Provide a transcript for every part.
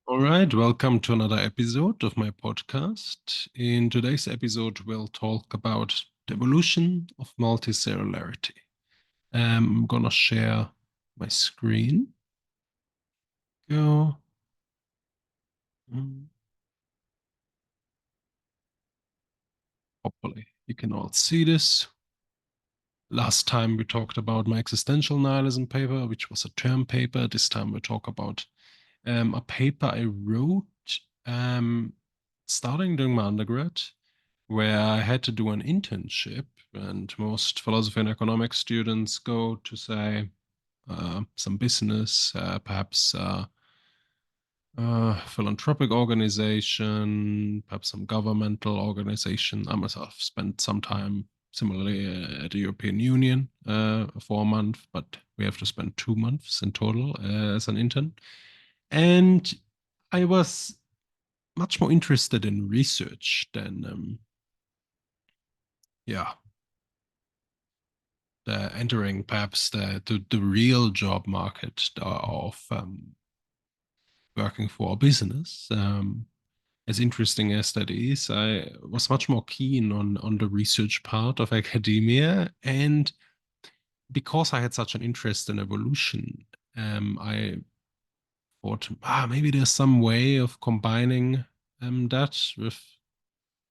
All right, welcome to another episode of my podcast. In today's episode, we'll talk about the evolution of multicellularity. I'm gonna share my screen. Go. Mm, Hopefully, you can all see this. Last time we talked about my existential nihilism paper, which was a term paper. This time we talk about a paper I wrote um, starting during my undergrad, where I had to do an internship, and most philosophy and economics students go to say some business, perhaps philanthropic organization, perhaps some governmental organization. I myself spent some time similarly at the European Union for a month, but we have to spend 2 months in total as an intern. And I was much more interested in research than, yeah, entering perhaps the real job market of working for a business. As interesting as that is, I was much more keen on the research part of academia, and because I had such an interest in evolution, I thought, maybe there's some way of combining that with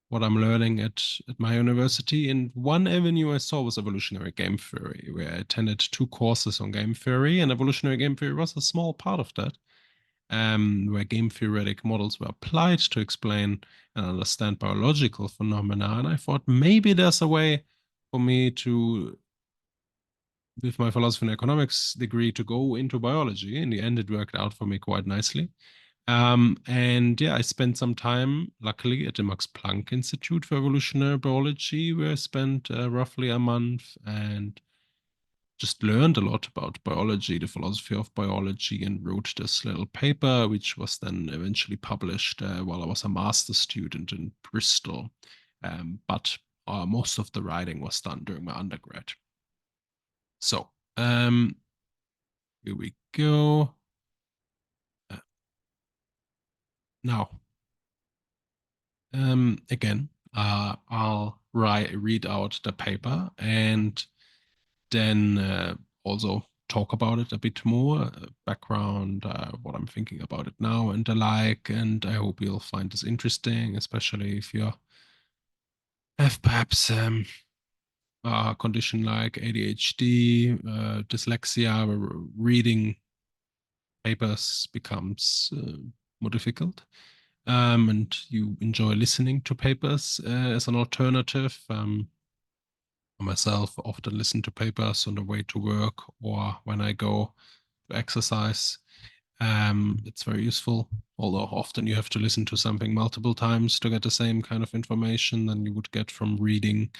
what I'm learning at my university. And one avenue I saw was evolutionary game theory, where I attended 2 courses on game theory, and evolutionary game theory was a small part of that, where game theoretic models were applied to explain and understand biological phenomena. And I thought maybe there's a way for me to, with my philosophy and economics degree, to go into biology. In the end, it worked out for me quite nicely. And yeah, I spent some time, luckily, at the Max Planck Institute for Evolutionary Biology, where I spent roughly a month and just learned a lot about biology, the philosophy of biology, and wrote this little paper, which was then eventually published while I was a master's student in Bristol. But most of the writing was done during my undergrad. So here we go. Uh, Now, again, I'll read out the paper and then also talk about it a bit more, background, what I'm thinking about it now, and the like. And I hope you'll find this interesting, especially if you have perhaps a condition like ADHD, dyslexia, where reading papers becomes more difficult. And you enjoy listening to papers as an alternative. For myself, often listen to papers on the way to work or when I go to exercise. It's very useful, although often you have to listen to something multiple times to get the same kind of information than you would get from reading.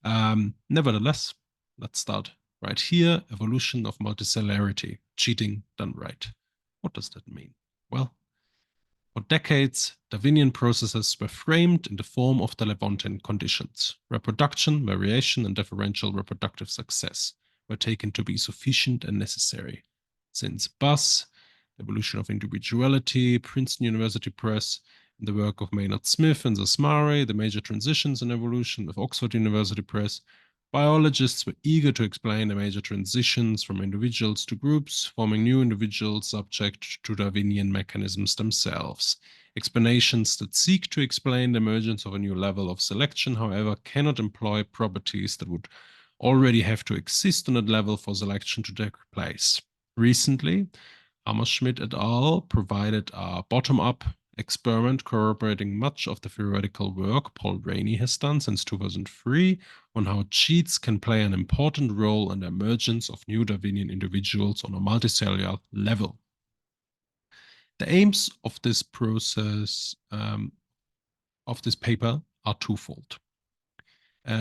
Nevertheless, let's start right here. Evolution of multicellularity, cheating done right. What does that mean? Well, for decades, Darwinian processes were framed in the form of the Levantine conditions. Reproduction, variation, and differential reproductive success were taken to be sufficient and necessary. Since Buss, Evolution of Individuality, Princeton University Press, and the work of Maynard Smith and Zasmari, The Major Transitions in Evolution with Oxford University Press, biologists were eager to explain the major transitions from individuals to groups, forming new individuals subject to Darwinian mechanisms themselves. Explanations that seek to explain the emergence of a new level of selection, however, cannot employ properties that would already have to exist on that level for selection to take place. Recently, Hammerschmidt et al. Provided a bottom-up experiment corroborating much of the theoretical work Paul Rainey has done since 2003 on how cheats can play an important role in the emergence of new Darwinian individuals on a multicellular level. The aims of this process, of this paper, are twofold.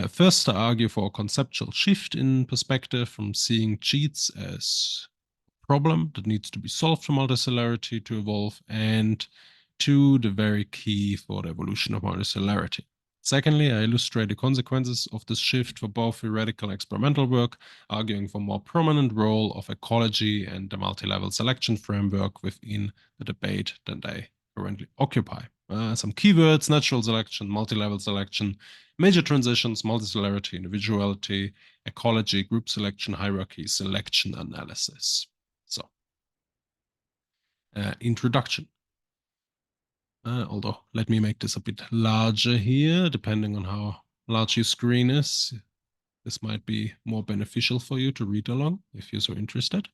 First, to argue for a conceptual shift in perspective from seeing cheats as a problem that needs to be solved for multicellularity to evolve, and to the very key for the evolution of multicellularity. Secondly, I illustrate the consequences of this shift for both theoretical and experimental work, arguing for a more prominent role of ecology and the multi-level selection framework within the debate than they currently occupy. Some keywords: natural selection, multi-level selection, major transitions, multicellularity, individuality, ecology, group selection, hierarchy, selection analysis. So, introduction. Although, let me make this a bit larger here, depending on how large your screen is. This might be more beneficial for you to read along if you're so interested.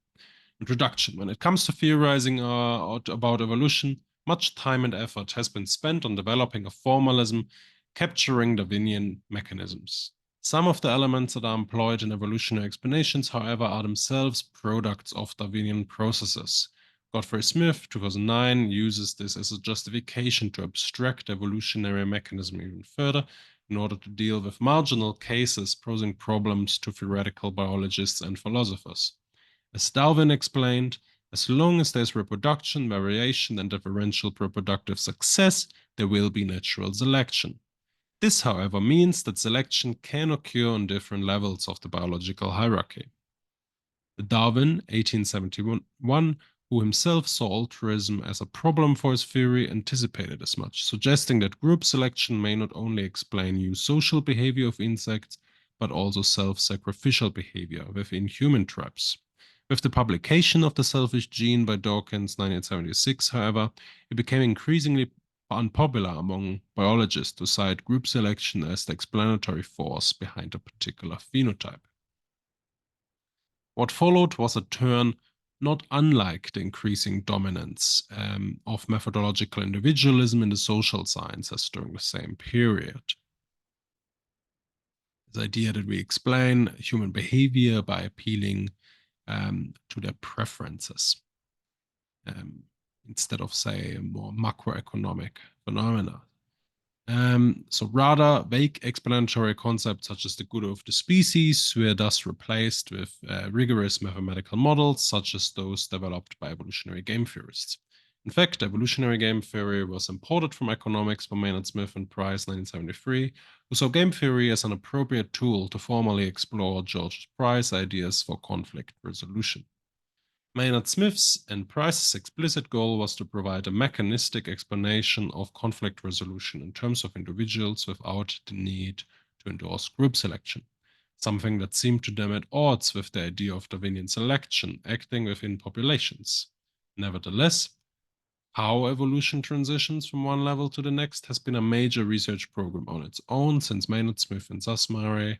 Introduction. When it comes to theorizing about evolution, much time and effort has been spent on developing a formalism capturing Darwinian mechanisms. Some of the elements that are employed in evolutionary explanations, however, are themselves products of Darwinian processes. Godfrey Smith, 2009, uses this as a justification to abstract evolutionary mechanism even further in order to deal with marginal cases posing problems to theoretical biologists and philosophers. As Darwin explained, as long as there's reproduction, variation, and differential reproductive success, there will be natural selection. This, however, means that selection can occur on different levels of the biological hierarchy. Darwin, 1871, who himself saw altruism as a problem for his theory, anticipated as much, suggesting that group selection may not only explain eusocial behavior of insects, but also self-sacrificial behavior within human tribes. With the publication of The Selfish Gene by Dawkins, 1976, however, it became increasingly unpopular among biologists to cite group selection as the explanatory force behind a particular phenotype. What followed was a turn not unlike the increasing dominance of methodological individualism in the social sciences during the same period. This idea that we explain human behavior by appealing to their preferences instead of, say, more macroeconomic phenomena. So rather, vague explanatory concepts such as the good of the species were thus replaced with rigorous mathematical models such as those developed by evolutionary game theorists. In fact, evolutionary game theory was imported from economics by Maynard Smith and Price, 1973, who saw game theory as an appropriate tool to formally explore George Price's ideas for conflict resolution. Maynard Smith's and Price's explicit goal was to provide a mechanistic explanation of conflict resolution in terms of individuals without the need to endorse group selection, something that seemed to them at odds with the idea of Darwinian selection acting within populations. Nevertheless, how evolution transitions from one level to the next has been a major research program on its own since Maynard Smith and Sussmeier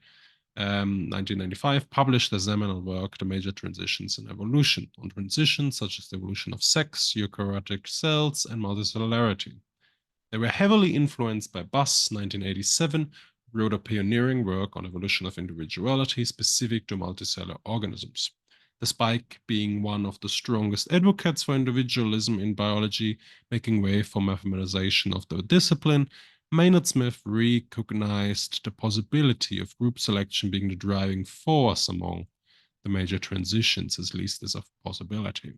1995, published the seminal work, The Major Transitions in Evolution, on transitions such as the evolution of sex, eukaryotic cells, and multicellularity. They were heavily influenced by Buss, 1987, who wrote a pioneering work on evolution of individuality specific to multicellular organisms. Despite being one of the strongest advocates for individualism in biology, making way for mathematization of the discipline, Maynard Smith recognized the possibility of group selection being the driving force among the major transitions, at least as a possibility.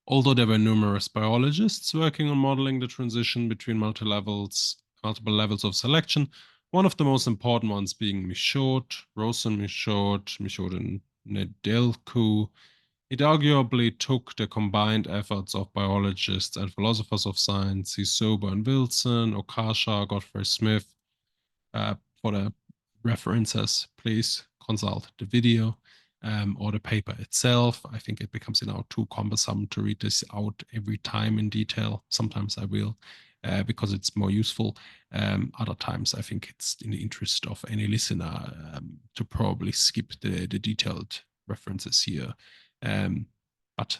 Although there were numerous biologists working on modeling the transition between multiple levels of selection, one of the most important ones being Michaud, Rosen-Michaud, Michaud and Nedelcu, it arguably took the combined efforts of biologists and philosophers of science, Sober and Wilson, Okasha, Godfrey Smith. For the references, please consult the video or the paper itself. I think it becomes now too cumbersome to read this out every time in detail. Sometimes I will, because it's more useful. Other times, I think it's in the interest of any listener to probably skip the detailed references here. But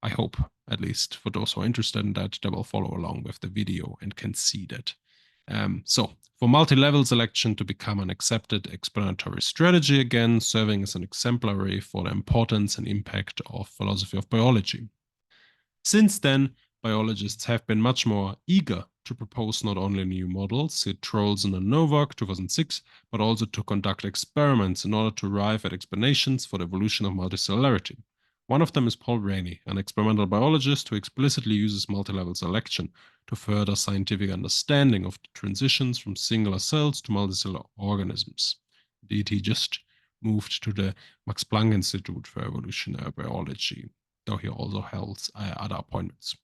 I hope, at least for those who are interested in that, they will follow along with the video and can see that. So, for multi-level selection to become an accepted explanatory strategy, again, serving as an exemplary for the importance and impact of philosophy of biology. Since then, biologists have been much more eager to propose not only new models, see Troelsen and Novak, 2006, but also to conduct experiments in order to arrive at explanations for the evolution of multicellularity. One of them is Paul Rainey, an experimental biologist who explicitly uses multilevel selection to further scientific understanding of the transitions from singular cells to multicellular organisms. Indeed, he just moved to the Max Planck Institute for Evolutionary Biology. though he also held other appointments.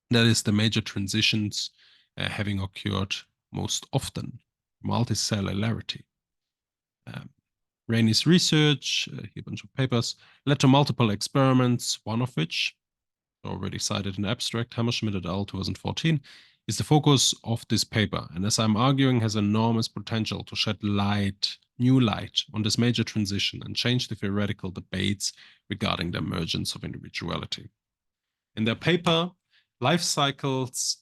That is the major transitions having occurred most often. Multicellularity. Rainey's research, here a bunch of papers, led to multiple experiments, one of which, already cited in abstract, Hammerschmidt et al. 2014, is the focus of this paper, and as I'm arguing, has enormous potential to shed light, new light, on this major transition and change the theoretical debates regarding the emergence of individuality. In their paper, Life Cycles,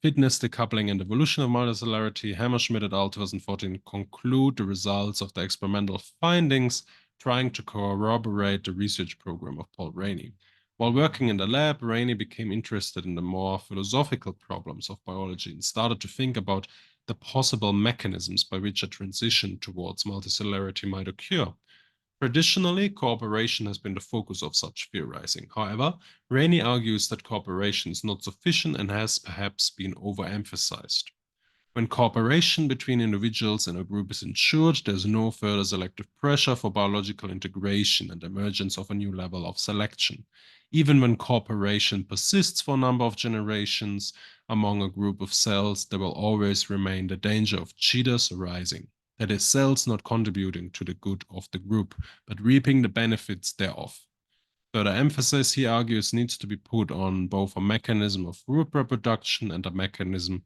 Fitness, Decoupling, and Evolution of Multicellularity, Hammerschmidt et al. 2014 conclude the results of the experimental findings, trying to corroborate the research program of Paul Rainey. While working in the lab, Rainey became interested in the more philosophical problems of biology and started to think about the possible mechanisms by which a transition towards multicellularity might occur. Traditionally, cooperation has been the focus of such theorizing. However, Rainey argues that cooperation is not sufficient and has perhaps been overemphasized. When cooperation between individuals in a group is ensured, there is no further selective pressure for biological integration and emergence of a new level of selection. Even when cooperation persists for a number of generations among a group of cells, there will always remain the danger of cheaters arising. That is, cells not contributing to the good of the group, but reaping the benefits thereof. Further emphasis, he argues, needs to be put on both a mechanism of group reproduction and a mechanism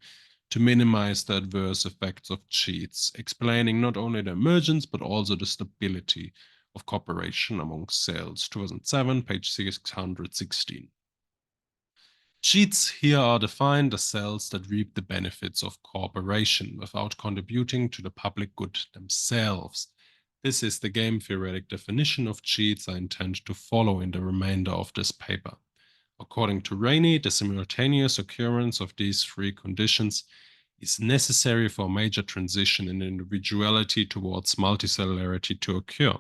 to minimize the adverse effects of cheats, explaining not only the emergence but also the stability of cooperation among cells. 2007, page 616. Cheats here are defined as cells that reap the benefits of cooperation without contributing to the public good themselves. This is the game theoretic definition of cheats I intend to follow in the remainder of this paper. According to Rainey, the simultaneous occurrence of these three conditions is necessary for a major transition in individuality towards multicellularity to occur.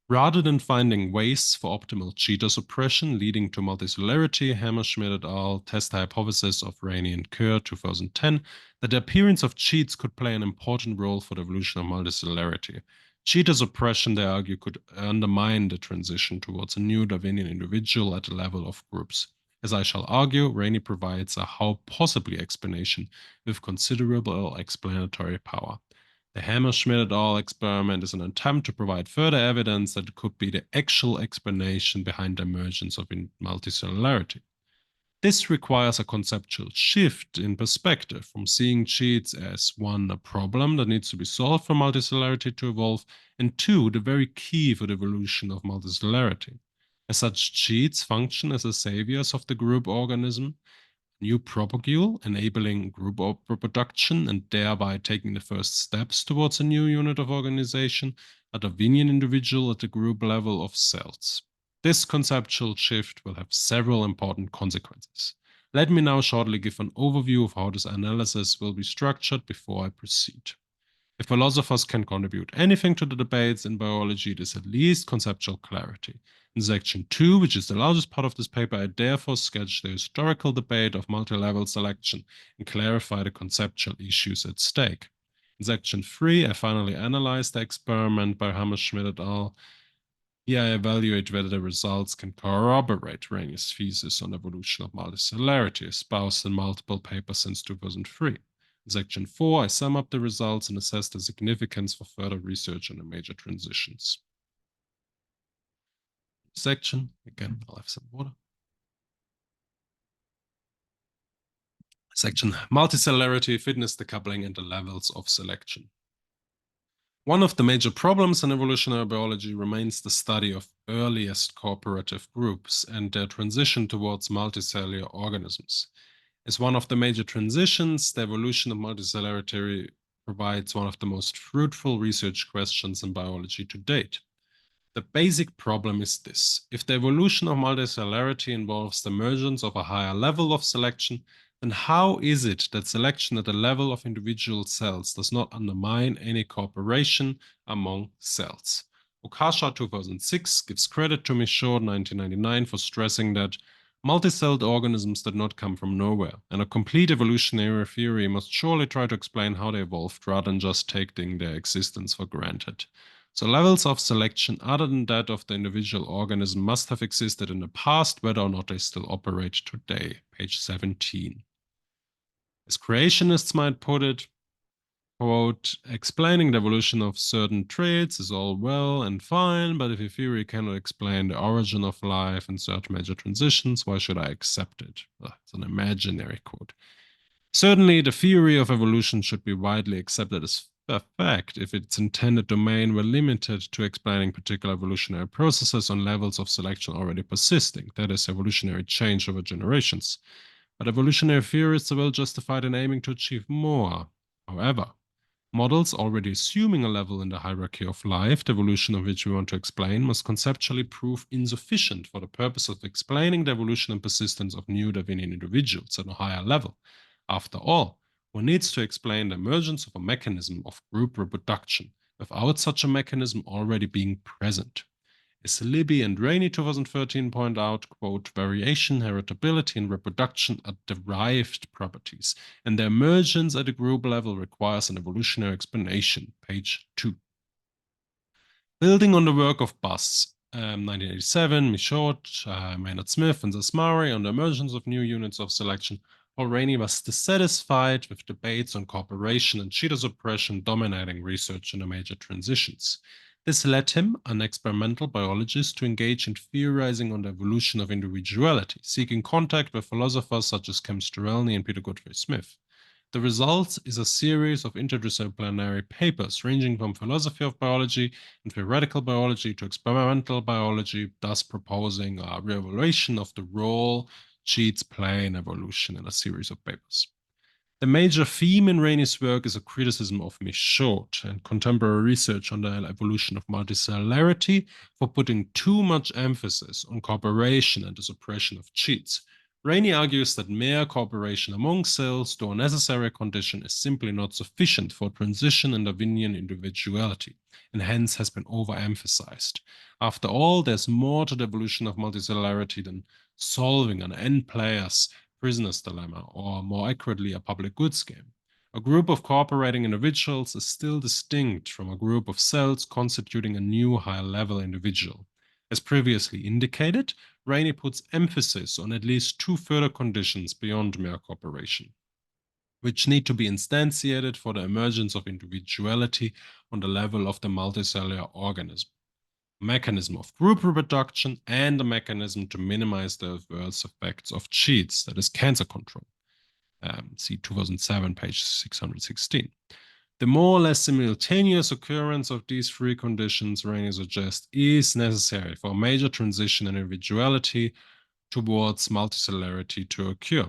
Rather than finding ways for optimal cheater suppression leading to multicellularity, Hammerschmidt et al. Test the hypothesis of Rainey and Kerr 2010 that the appearance of cheats could play an important role for the evolution of multicellularity. Cheater suppression, they argue, could undermine the transition towards a new Darwinian individual at the level of groups. As I shall argue, Rainey provides a how possibly explanation with considerable explanatory power. The Hammerschmidt et al. Experiment is an attempt to provide further evidence that it could be the actual explanation behind the emergence of multicellularity. This requires a conceptual shift in perspective from seeing cheats as one, a problem that needs to be solved for multicellularity to evolve, and two, the very key for the evolution of multicellularity. As such, cheats function as the saviors of the group organism, new propagule, enabling group reproduction and thereby taking the first steps towards a new unit of organization, a Darwinian individual at the group level of cells. This conceptual shift will have several important consequences. Let me now shortly give an overview of how this analysis will be structured before I proceed. If philosophers can contribute anything to the debates in biology, it is at least conceptual clarity. In section 2, which is the largest part of this paper, I therefore sketch the historical debate of multi-level selection and clarify the conceptual issues at stake. In section 3, I finally analyze the experiment by Hammerschmidt et al. Here I evaluate whether the results can corroborate Rainey's thesis on evolution of multicellularity, espoused in multiple papers since 2003. In section 4, I sum up the results and assess the significance for further research on the major transitions. Section, again, I'll have some water. Section, multicellularity, fitness, decoupling, and the levels of selection. One of the major problems in evolutionary biology remains the study of earliest cooperative groups and their transition towards multicellular organisms. As one of the major transitions, the evolution of multicellularity provides one of the most fruitful research questions in biology to date. The basic problem is this: if the evolution of multicellularity involves the emergence of a higher level of selection, then how is it that selection at the level of individual cells does not undermine any cooperation among cells? Okasha 2006 gives credit to Michaud 1999 for stressing that multicelled organisms did not come from nowhere, and a complete evolutionary theory must surely try to explain how they evolved rather than just taking their existence for granted. So levels of selection other than that of the individual organism must have existed in the past, whether or not they still operate today. Page 17. As creationists might put it, quote, explaining the evolution of certain traits is all well and fine, but if your theory cannot explain the origin of life and certain major transitions, why should I accept it? It's an imaginary quote. Certainly, the theory of evolution should be widely accepted as a fact if its intended domain were limited to explaining particular evolutionary processes on levels of selection already persisting, that is, evolutionary change over generations. But evolutionary theorists are well justified in aiming to achieve more. However, models already assuming a level in the hierarchy of life, the evolution of which we want to explain, must conceptually prove insufficient for the purpose of explaining the evolution and persistence of new Darwinian individuals at a higher level. After all, one needs to explain the emergence of a mechanism of group reproduction without such a mechanism already being present. As Libby and Rainey 2013 point out, quote, variation, heritability, and reproduction are derived properties, and their emergence at a group level requires an evolutionary explanation. Page 2. Building on the work of Buss, 1987, Michaud, Maynard Smith, and Zasmari on the emergence of new units of selection, Paul Rainey was dissatisfied with debates on cooperation and cheetah suppression dominating research in the major transitions. This led him, an experimental biologist, to engage in theorizing on the evolution of individuality, seeking contact with philosophers such as Kem Sterelny and Peter Godfrey Smith. The result is a series of interdisciplinary papers ranging from philosophy of biology and theoretical biology to experimental biology, thus proposing a re-evaluation of the role cheats play in evolution in a series of papers. The major theme in Rainey's work is a criticism of Michaud and contemporary research on the evolution of multicellularity for putting too much emphasis on cooperation and the suppression of cheats. Rainey argues that mere cooperation among cells, though a necessary condition, is simply not sufficient for transition in Darwinian individuality, and hence has been overemphasized. After all, there's more to the evolution of multicellularity than solving an n player's prisoner's dilemma, or more accurately, a public goods game. A group of cooperating individuals is still distinct from a group of cells constituting a new higher level individual. As previously indicated, Rainey puts emphasis on at least two further conditions beyond mere cooperation, which need to be instantiated for the emergence of individuality on the level of the multicellular organism. A mechanism of group reproduction and a mechanism to minimize the adverse effects of cheats, that is cancer control. See 2007, page 616. The more or less simultaneous occurrence of these three conditions, Rainey suggests, is necessary for a major transition in individuality towards multicellularity to occur.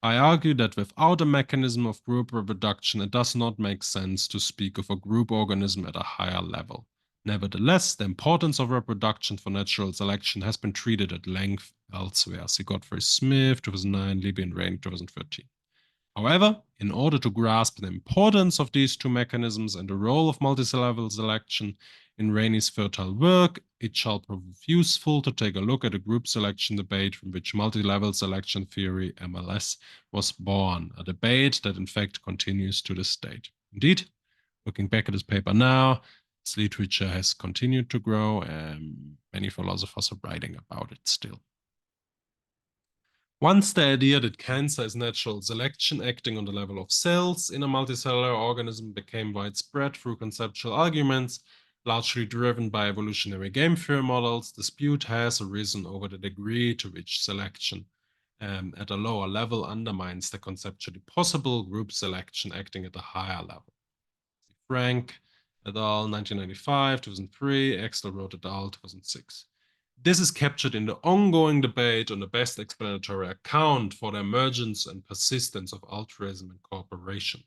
I argue that without a mechanism of group reproduction, it does not make sense to speak of a group organism at a higher level. Nevertheless, the importance of reproduction for natural selection has been treated at length elsewhere. See Godfrey Smith, 2009, Libby and Rainey, 2013. However, in order to grasp the importance of these two mechanisms and the role of multicellular selection in Rainey's fertile work, it shall prove useful to take a look at the group selection debate from which multi-level selection theory, MLS, was born, a debate that in fact continues to this date. Indeed, looking back at this paper now, its literature has continued to grow and many philosophers are writing about it still. Once the idea that cancer is natural selection acting on the level of cells in a multicellular organism became widespread through conceptual arguments, largely driven by evolutionary game theory models, dispute has arisen over the degree to which selection at a lower level undermines the conceptually possible group selection acting at a higher level. Frank et al. 1995, 2003, Extel wrote et al. 2006. This is captured in the ongoing debate on the best explanatory account for the emergence and persistence of altruism and cooperation.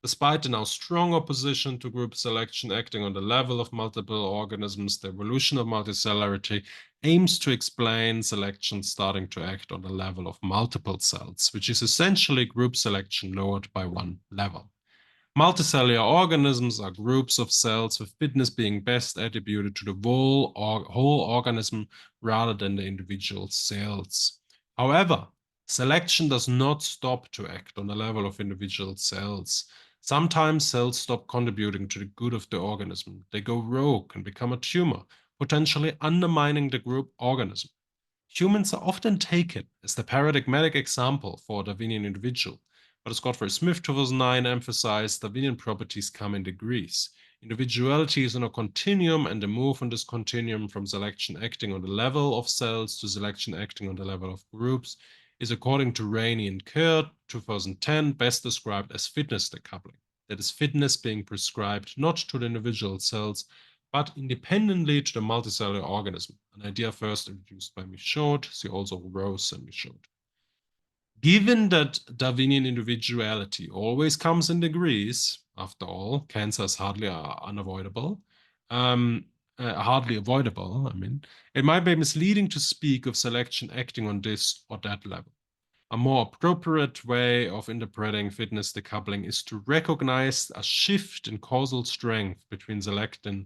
Despite the now strong opposition to group selection acting on the level of multiple organisms, the evolution of multicellularity aims to explain selection starting to act on the level of multiple cells, which is essentially group selection lowered by one level. Multicellular organisms are groups of cells with fitness being best attributed to the whole organism rather than the individual cells. However, selection does not stop to act on the level of individual cells. Sometimes cells stop contributing to the good of the organism. They go rogue and become a tumor, potentially undermining the group organism. Humans are often taken as the paradigmatic example for a Darwinian individual, but as Godfrey Smith 2009 emphasized, Darwinian properties come in degrees. Individuality is on a continuum, and the move on this continuum from selection acting on the level of cells to selection acting on the level of groups is, according to Rainey and Kerr 2010, best described as fitness decoupling. That is, fitness being prescribed not to the individual cells, but independently to the multicellular organism, an idea first introduced by Michaud. See also Rose and Michaud. Given that Darwinian individuality always comes in degrees, after all, cancer is hardly avoidable, it might be misleading to speak of selection acting on this or that level. A more appropriate way of interpreting fitness decoupling is to recognize a shift in causal strength between selection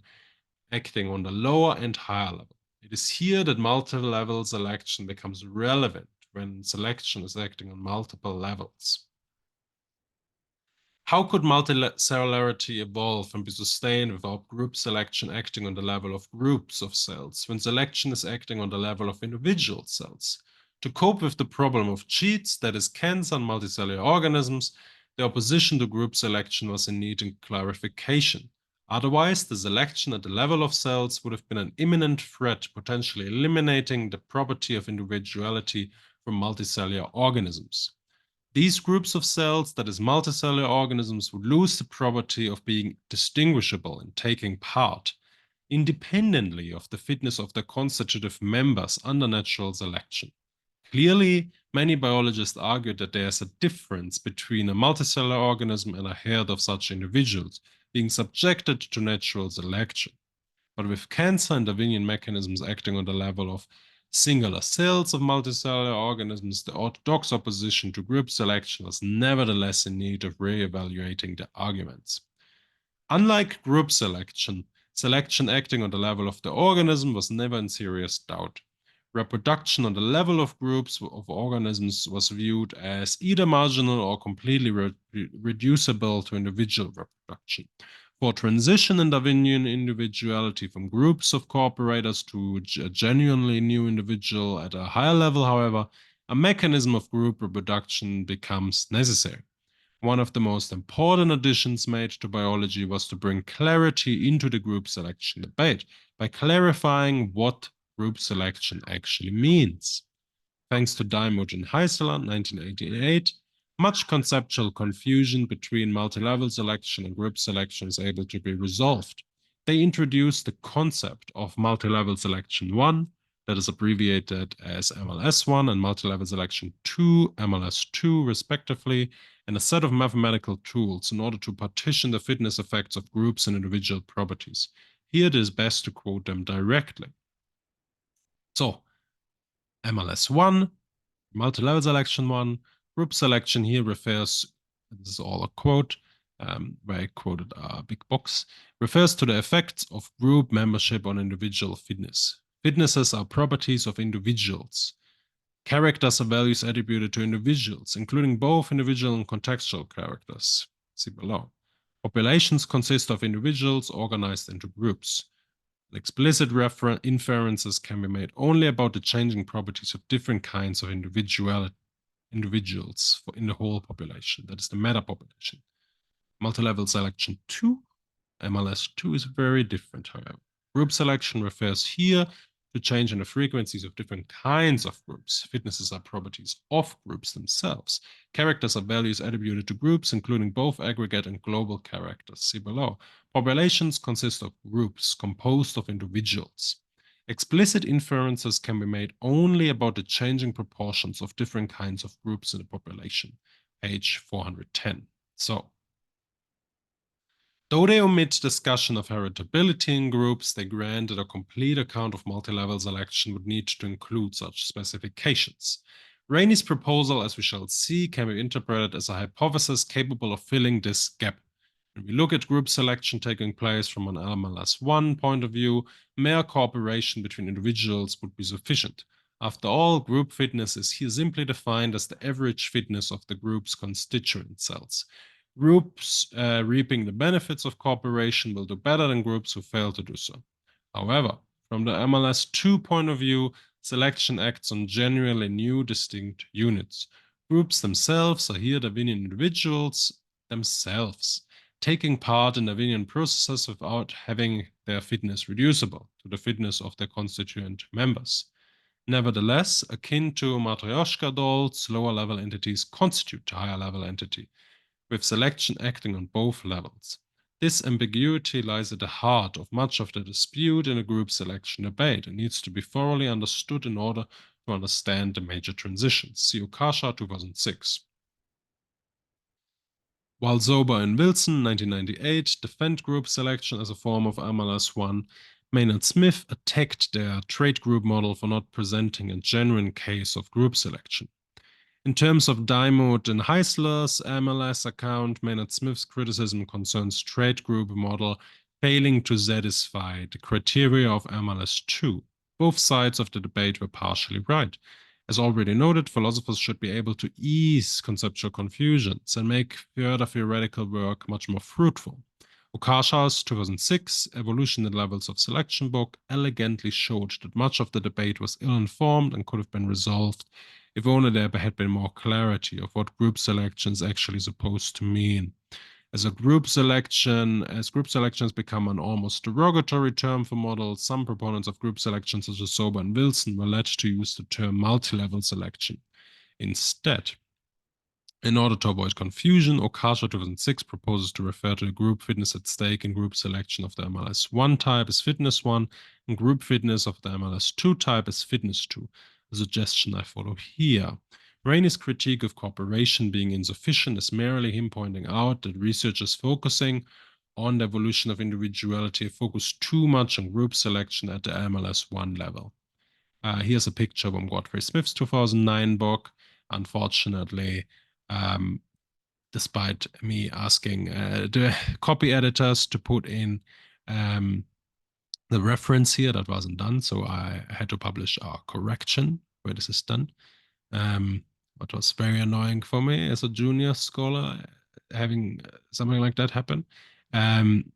acting on the lower and higher level. It is here that multi-level selection becomes relevant when selection is acting on multiple levels. How could multicellularity evolve and be sustained without group selection acting on the level of groups of cells when selection is acting on the level of individual cells? To cope with the problem of cheats, that is cancer and multicellular organisms, the opposition to group selection was in need of clarification. Otherwise, the selection at the level of cells would have been an imminent threat, potentially eliminating the property of individuality from multicellular organisms. These groups of cells, that is, multicellular organisms, would lose the property of being distinguishable and taking part, independently of the fitness of their constitutive members under natural selection. Clearly, many biologists argue that there is a difference between a multicellular organism and a herd of such individuals being subjected to natural selection. But with cancer and Darwinian mechanisms acting on the level of singular cells of multicellular organisms, the orthodox opposition to group selection was nevertheless in need of re-evaluating the arguments. Unlike group selection, selection acting on the level of the organism was never in serious doubt. Reproduction on the level of groups of organisms was viewed as either marginal or completely reducible to individual reproduction. For transition in Darwinian individuality from groups of cooperators to a genuinely new individual at a higher level, however, a mechanism of group reproduction becomes necessary. One of the most important additions made to biology was to bring clarity into the group selection debate by clarifying what group selection actually means. Thanks to Diamond and Heisler, 1988, much conceptual confusion between multi-level selection and group selection is able to be resolved. They introduced the concept of multi-level selection 1, that is abbreviated as MLS1, and multi-level selection 2, MLS2, respectively, and a set of mathematical tools in order to partition the fitness effects of groups and individual properties. Here it is best to quote them directly. So, MLS1, multi-level selection 1, group selection here refers, this is all a quote, where I quoted a big box, refers to the effects of group membership on individual fitness. Fitnesses are properties of individuals. Characters are values attributed to individuals, including both individual and contextual characters. See below. Populations consist of individuals organized into groups. Explicit inferences can be made only about the changing properties of different kinds of individuals in the whole population. That is the meta population. Multi-level selection 2, MLS2, is very different, however. Group selection refers here to change in the frequencies of different kinds of groups. Fitnesses are properties of groups themselves. Characters are values attributed to groups, including both aggregate and global characters. See below. Populations consist of groups composed of individuals. Explicit inferences can be made only about the changing proportions of different kinds of groups in the population. Page 410. So, though they omit discussion of heritability in groups, they grant that a complete account of multi-level selection would need to include such specifications. Rainey's proposal, as we shall see, can be interpreted as a hypothesis capable of filling this gap. When we look at group selection taking place from an MLS1 point of view, mere cooperation between individuals would be sufficient. After all, group fitness is here simply defined as the average fitness of the group's constituent cells. Groups reaping the benefits of cooperation will do better than groups who fail to do so. However, from the MLS2 point of view, selection acts on genuinely new, distinct units. Groups themselves are here Darwinian individuals themselves, taking part in Darwinian processes without having their fitness reducible to the fitness of their constituent members. Nevertheless, akin to Matryoshka dolls, lower level entities constitute a higher level entity, with selection acting on both levels. This ambiguity lies at the heart of much of the dispute in a group selection debate and needs to be thoroughly understood in order to understand the major transitions. See Okasha, 2006. While Zober and Wilson, 1998, defend group selection as a form of MLS1, Maynard Smith attacked their trait group model for not presenting a genuine case of group selection. In terms of Diamond and Heisler's MLS account, Maynard Smith's criticism concerns trait group model failing to satisfy the criteria of MLS2. Both sides of the debate were partially right. As already noted, philosophers should be able to ease conceptual confusions and make further theoretical work much more fruitful. Okasha's 2006 Evolution and Levels of Selection book elegantly showed that much of the debate was ill-informed and could have been resolved if only there had been more clarity of what group selection is actually supposed to mean. As group selections become an almost derogatory term for models, some proponents of group selection, such as Sober and Wilson, were led to use the term multi-level selection instead. In order to avoid confusion, Okasha 2006 proposes to refer to the group fitness at stake in group selection of the MLS1 type as fitness 1 and group fitness of the MLS2 type as fitness 2, a suggestion I follow here. Rainey's critique of cooperation being insufficient is merely him pointing out that researchers focusing on the evolution of individuality focus too much on group selection at the MLS1 level. Here's a picture from Godfrey Smith's 2009 book. Unfortunately, despite me asking the copy editors to put in the reference here, that wasn't done, so I had to publish a correction where this is done. What was very annoying for me as a junior scholar, having something like that happen. And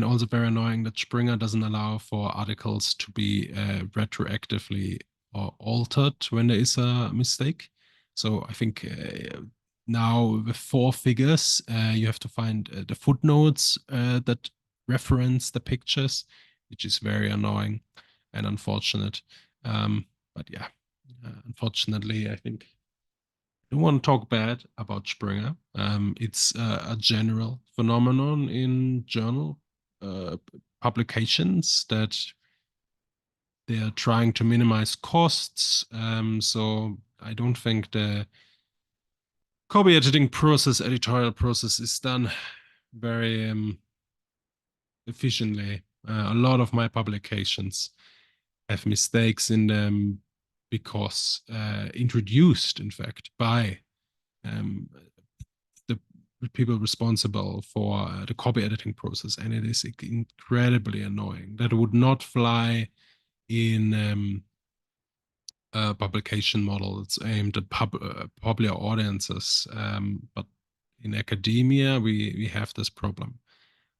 also very annoying that Springer doesn't allow for articles to be retroactively or altered when there is a mistake. So I think now with 4 figures, you have to find the footnotes that reference the pictures, which is very annoying and unfortunate. But yeah, unfortunately, I think I don't want to talk bad about Springer. It's a general phenomenon in journal publications that they are trying to minimize costs. So I don't think the copy editing process, editorial process is done very efficiently. A lot of my publications have mistakes in them because introduced, in fact, by the people responsible for the copy editing process, and it is incredibly annoying. That would not fly in a publication model that's aimed at popular audiences, but in academia we have this problem.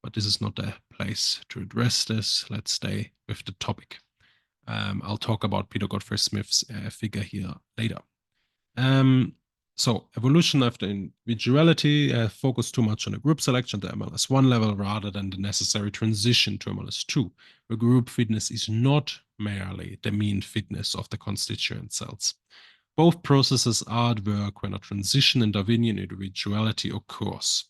But this is not the place to address this. Let's stay with the topic. I'll talk about Peter Godfrey Smith's figure here later. So evolution after individuality focused too much on the group selection at the MLS1 level rather than the necessary transition to MLS2, where group fitness is not merely the mean fitness of the constituent cells. Both processes are at work when a transition in Darwinian individuality occurs.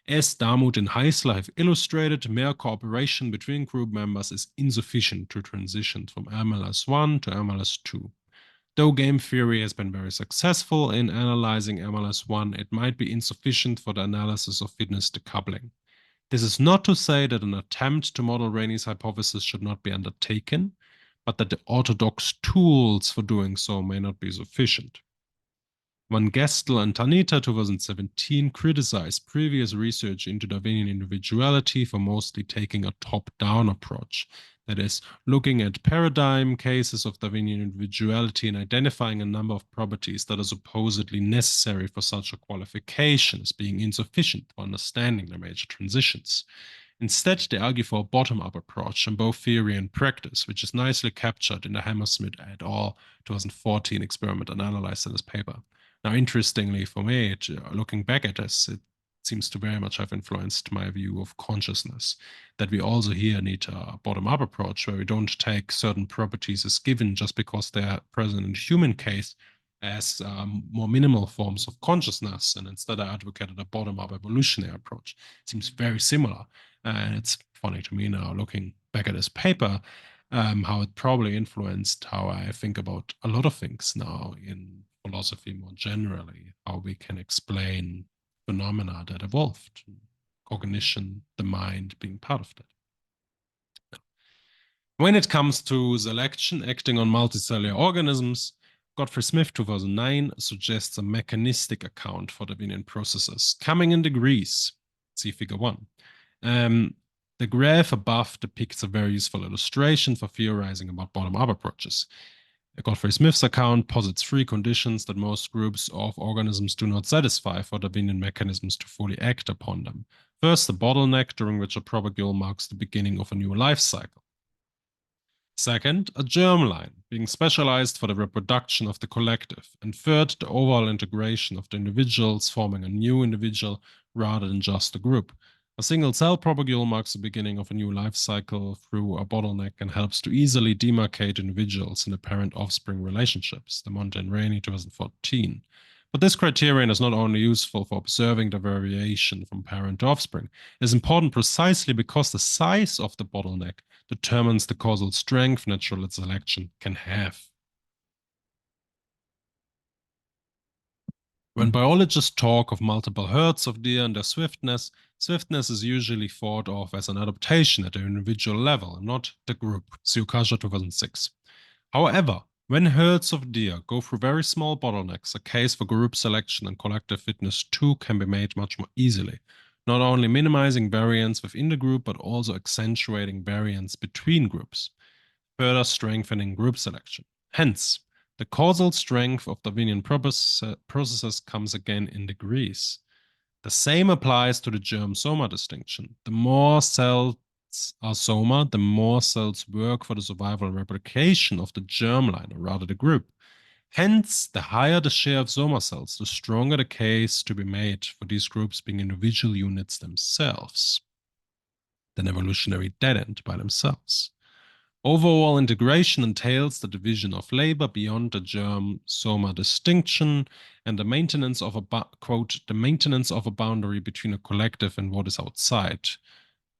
As Darmut and Heisler have illustrated, mere cooperation between group members is insufficient to transition from MLS1 to MLS2. Though game theory has been very successful in analyzing MLS1, it might be insufficient for the analysis of fitness decoupling. This is not to say that an attempt to model Rainey's hypothesis should not be undertaken, but that the orthodox tools for doing so may not be sufficient. Van Gestel and Tanita 2017 criticized previous research into Darwinian individuality for mostly taking a top-down approach. That is, looking at paradigm cases of Darwinian individuality and identifying a number of properties that are supposedly necessary for such a qualification as being insufficient for understanding the major transitions. Instead, they argue for a bottom-up approach in both theory and practice, which is nicely captured in the Hammersmith et al. 2014 experiment and analyzed in this paper. Now, interestingly for me, looking back at this, it seems to very much have influenced my view of consciousness. That we also here need a bottom-up approach where we don't take certain properties as given just because they are present in the human case as more minimal forms of consciousness, and instead I advocated a bottom-up evolutionary approach. It seems very similar. And it's funny to me now, looking back at this paper, how it probably influenced how I think about a lot of things now in philosophy more generally, how we can explain phenomena that evolved, cognition, the mind being part of that. When it comes to selection acting on multicellular organisms, Godfrey Smith 2009 suggests a mechanistic account for Darwinian processes, coming in degrees. See figure 1. The graph above depicts a very useful illustration for theorizing about bottom-up approaches. Godfrey Smith's account posits 3 conditions that most groups of organisms do not satisfy for Darwinian mechanisms to fully act upon them. First, the bottleneck, during which a probagule marks the beginning of a new life cycle. Second, a germline, being specialized for the reproduction of the collective. And third, the overall integration of the individuals, forming a new individual rather than just a group. A single cell propagule marks the beginning of a new life cycle through a bottleneck and helps to easily demarcate individuals in the parent-offspring relationships, the Monte and Rainey 2014. But this criterion is not only useful for observing the variation from parent to offspring. It is important precisely because the size of the bottleneck determines the causal strength natural selection can have. When biologists talk of multiple herds of deer and their swiftness, swiftness is usually thought of as an adaptation at the individual level, not the group. See Ukasha 2006. However, when herds of deer go through very small bottlenecks, a case for group selection and collective fitness too can be made much more easily, not only minimizing variance within the group, but also accentuating variance between groups, further strengthening group selection. Hence, the causal strength of Darwinian processes comes again in degrees. The same applies to the germ-soma distinction. The more cells are soma, the more cells work for the survival and replication of the germline, or rather the group. Hence, the higher the share of soma cells, the stronger the case to be made for these groups being individual units themselves, an evolutionary dead end by themselves. Overall integration entails the division of labor beyond the germ-soma distinction and the maintenance of the maintenance of a boundary between a collective and what is outside.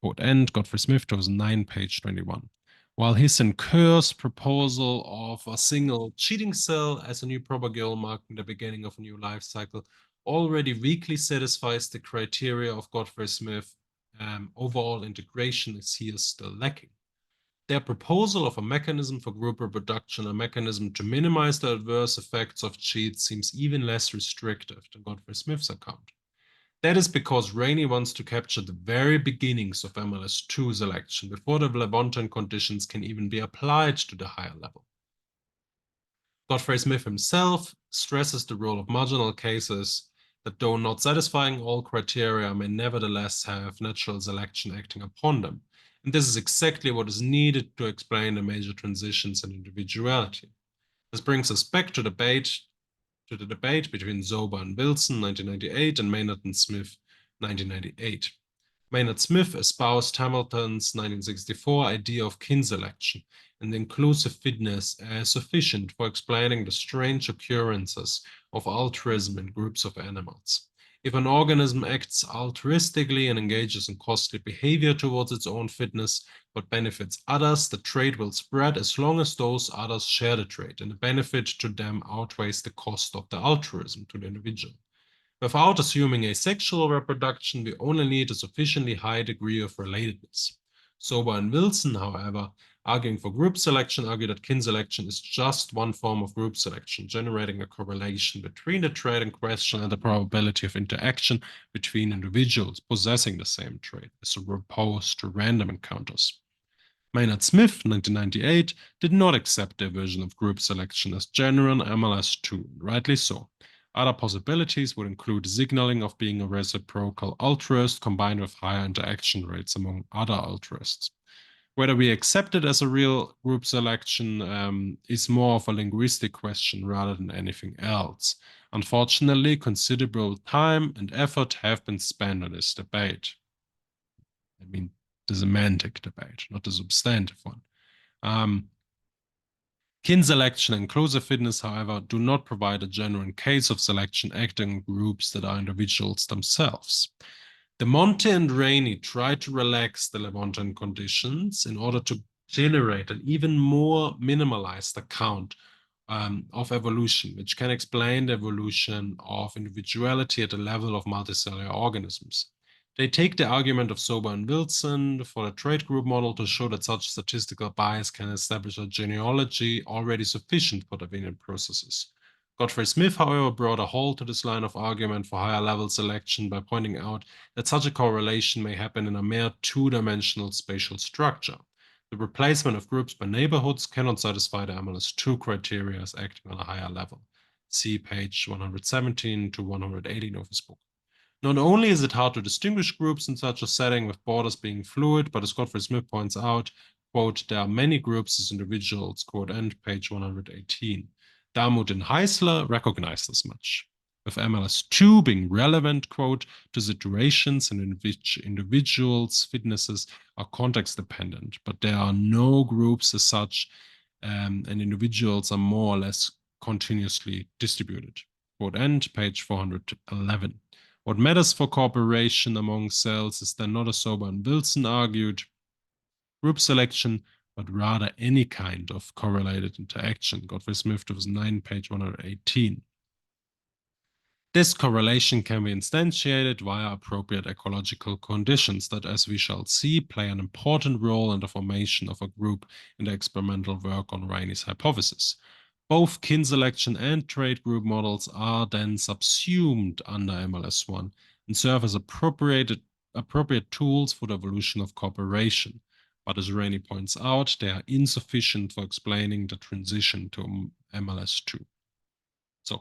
Quote end, Godfrey Smith, 2009, page 21. While his and Kerr's proposal of a single cheating cell as a new propagule marking the beginning of a new life cycle already weakly satisfies the criteria of Godfrey Smith, overall integration is here still lacking. Their proposal of a mechanism for group reproduction, a mechanism to minimize the adverse effects of cheats, seems even less restrictive than Godfrey Smith's account. That is because Rainey wants to capture the very beginnings of MLS2 selection before the Levantine conditions can even be applied to the higher level. Godfrey Smith himself stresses the role of marginal cases that, though not satisfying all criteria, may nevertheless have natural selection acting upon them. And this is exactly what is needed to explain the major transitions in individuality. This brings us back to the debate between Zoba and Wilson, 1998, and Maynard and Smith, 1998. Maynard Smith espoused Hamilton's 1964 idea of kin selection and inclusive fitness as sufficient for explaining the strange occurrences of altruism in groups of animals. If an organism acts altruistically and engages in costly behavior towards its own fitness, but benefits others, the trait will spread as long as those others share the trait, and the benefit to them outweighs the cost of the altruism to the individual. Without assuming asexual reproduction, we only need a sufficiently high degree of relatedness. Sober and Wilson, however, arguing for group selection, argue that kin selection is just one form of group selection, generating a correlation between the trait in question and the probability of interaction between individuals possessing the same trait, as opposed to random encounters. Maynard Smith, 1998, did not accept their version of group selection as general MLS2, rightly so. Other possibilities would include signaling of being a reciprocal altruist combined with higher interaction rates among other altruists. Whether we accept it as a real group selection is more of a linguistic question rather than anything else. Unfortunately, considerable time and effort have been spent on this debate. I mean, the semantic debate, not the substantive one. Kin selection and closer fitness, however, do not provide a genuine case of selection acting in groups that are individuals themselves. De Monte and Rainey tried to relax the Levantine conditions in order to generate an even more minimalized account of evolution, which can explain the evolution of individuality at the level of multicellular organisms. They take the argument of Sober and Wilson for the trait group model to show that such statistical bias can establish a genealogy already sufficient for Darwinian processes. Godfrey Smith, however, brought a halt to this line of argument for higher level selection by pointing out that such a correlation may happen in a mere two-dimensional spatial structure. The replacement of groups by neighborhoods cannot satisfy the MLS2 criteria as acting on a higher level. See page 117 to 118 of his book. Not only is it hard to distinguish groups in such a setting with borders being fluid, but as Godfrey Smith points out, quote, there are many groups as individuals, quote, end page 118. Darmut and Heisler recognized as much, with MLS2 being relevant, quote, to situations in which individuals' fitnesses are context dependent, but there are no groups as such, and individuals are more or less continuously distributed. Quote, end page 411. What matters for cooperation among cells is then not, as Sober and Wilson argued, group selection, but rather any kind of correlated interaction. Godfrey Smith, 2009, page 118. This correlation can be instantiated via appropriate ecological conditions that, as we shall see, play an important role in the formation of a group in the experimental work on Rainey's hypothesis. Both kin selection and trait group models are then subsumed under MLS1 and serve as appropriate tools for the evolution of cooperation. But as Rainey points out, they are insufficient for explaining the transition to MLS2. So,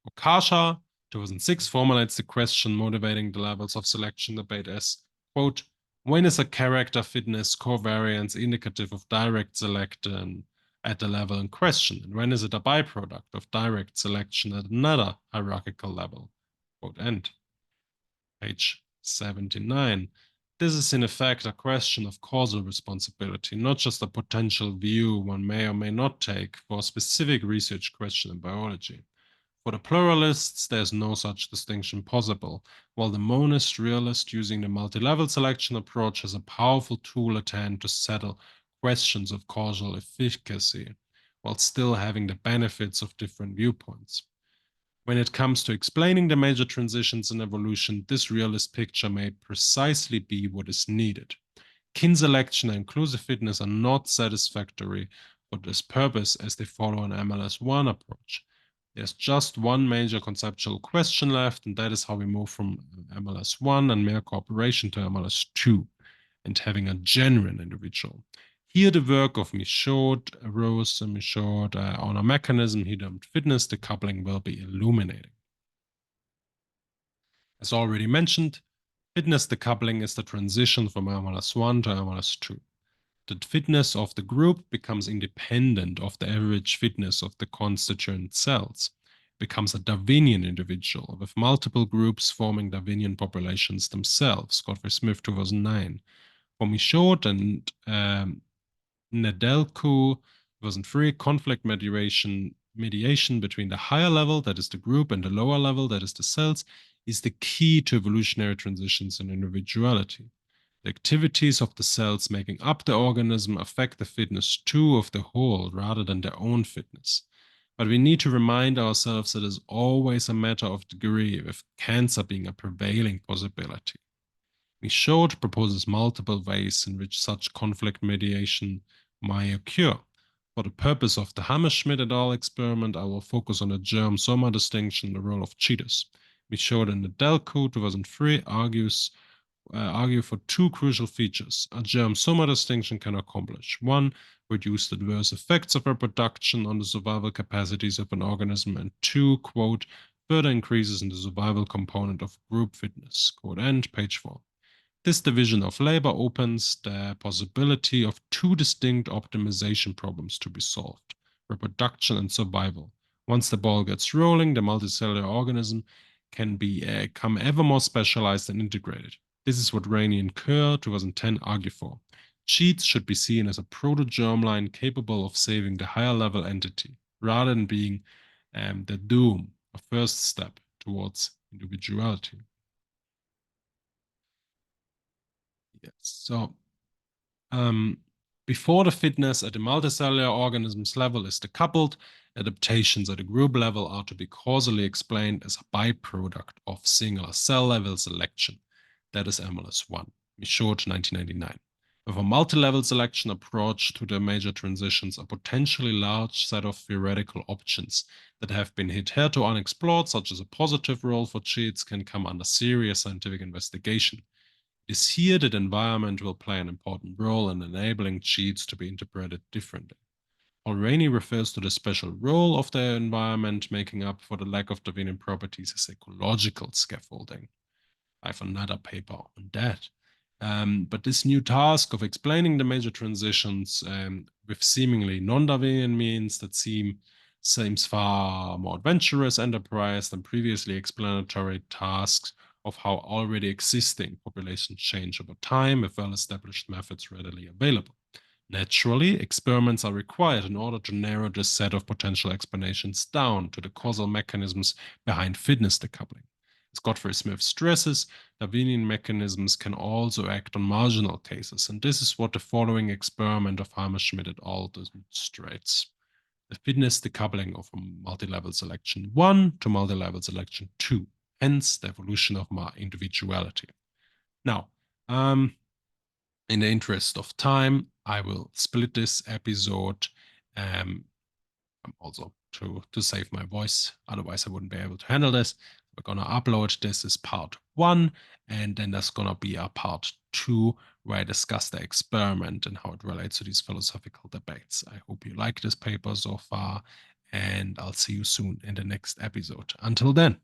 Okasha, 2006, formulates the question motivating the levels of selection debate as, quote, when is a character fitness covariance indicative of direct selection at the level in question, and when is it a byproduct of direct selection at another hierarchical level? Quote end. Page 79. This is in effect a question of causal responsibility, not just a potential view one may or may not take for a specific research question in biology. For the pluralists, there's no such distinction possible, while the monist realist using the multi-level selection approach has a powerful tool at hand to settle questions of causal efficacy, while still having the benefits of different viewpoints. When it comes to explaining the major transitions in evolution, this realist picture may precisely be what is needed. Kin selection and inclusive fitness are not satisfactory for this purpose as they follow an MLS1 approach. There's just one major conceptual question left, and that is how we move from MLS1 and mere cooperation to MLS2 and having a genuine individual. Here, the work of Michaud, Rose and Michaud on a mechanism he termed fitness decoupling will be illuminating. As already mentioned, fitness decoupling is the transition from MLS1 to MLS2. The fitness of the group becomes independent of the average fitness of the constituent cells. It becomes a Darwinian individual with multiple groups forming Darwinian populations themselves. Godfrey Smith, 2009. For Michaud and Nedelko, 2003, conflict mediation between the higher level, that is the group, and the lower level, that is the cells, is the key to evolutionary transitions in individuality. The activities of the cells making up the organism affect the fitness too of the whole rather than their own fitness. But we need to remind ourselves that it is always a matter of degree, with cancer being a prevailing possibility. Michaud proposes multiple ways in which such conflict mediation may occur. For the purpose of the Hammerschmidt et al. Experiment, I will focus on the germ-soma distinction, the role of cheaters. We showed in the Delco 2003 argue for two crucial features a germ-soma distinction can accomplish. One, reduce the adverse effects of reproduction on the survival capacities of an organism, and two, quote, further increases in the survival component of group fitness, quote end, page 4. This division of labor opens the possibility of two distinct optimization problems to be solved, reproduction and survival. Once the ball gets rolling, the multicellular organism can become ever more specialized and integrated. This is what Rainey and Kerr 2010 argue for. Cheats should be seen as a proto-germline capable of saving the higher level entity, rather than being the doom, a first step towards individuality. Yes. So, before the fitness at the multicellular organisms level is decoupled, adaptations at the group level are to be causally explained as a byproduct of singular cell level selection. That is MLS1, Michaud 1999. With a multi-level selection approach to the major transitions, a potentially large set of theoretical options that have been hitherto unexplored, such as a positive role for cheats, can come under serious scientific investigation. It is here that environment will play an important role in enabling cheats to be interpreted differently. Mulroney refers to the special role of the environment making up for the lack of Darwinian properties as ecological scaffolding. I have another paper on that. But this new task of explaining the major transitions with seemingly non-Darwinian means that seems far more adventurous enterprise than previously explanatory tasks of how already existing populations change over time with well-established methods readily available. Naturally, experiments are required in order to narrow this set of potential explanations down to the causal mechanisms behind fitness decoupling. As Godfrey Smith stresses, Darwinian mechanisms can also act on marginal cases, and this is what the following experiment of Hammerschmidt et al. Demonstrates. The fitness decoupling of multi-level selection 1 to multi-level selection 2, hence the evolution of my individuality. Now, in the interest of time, I will split this episode also to save my voice. Otherwise, I wouldn't be able to handle this. We're going to upload this as part 1, and then there's going to be a part 2 where I discuss the experiment and how it relates to these philosophical debates. I hope you like this paper so far, and I'll see you soon in the next episode. Until then.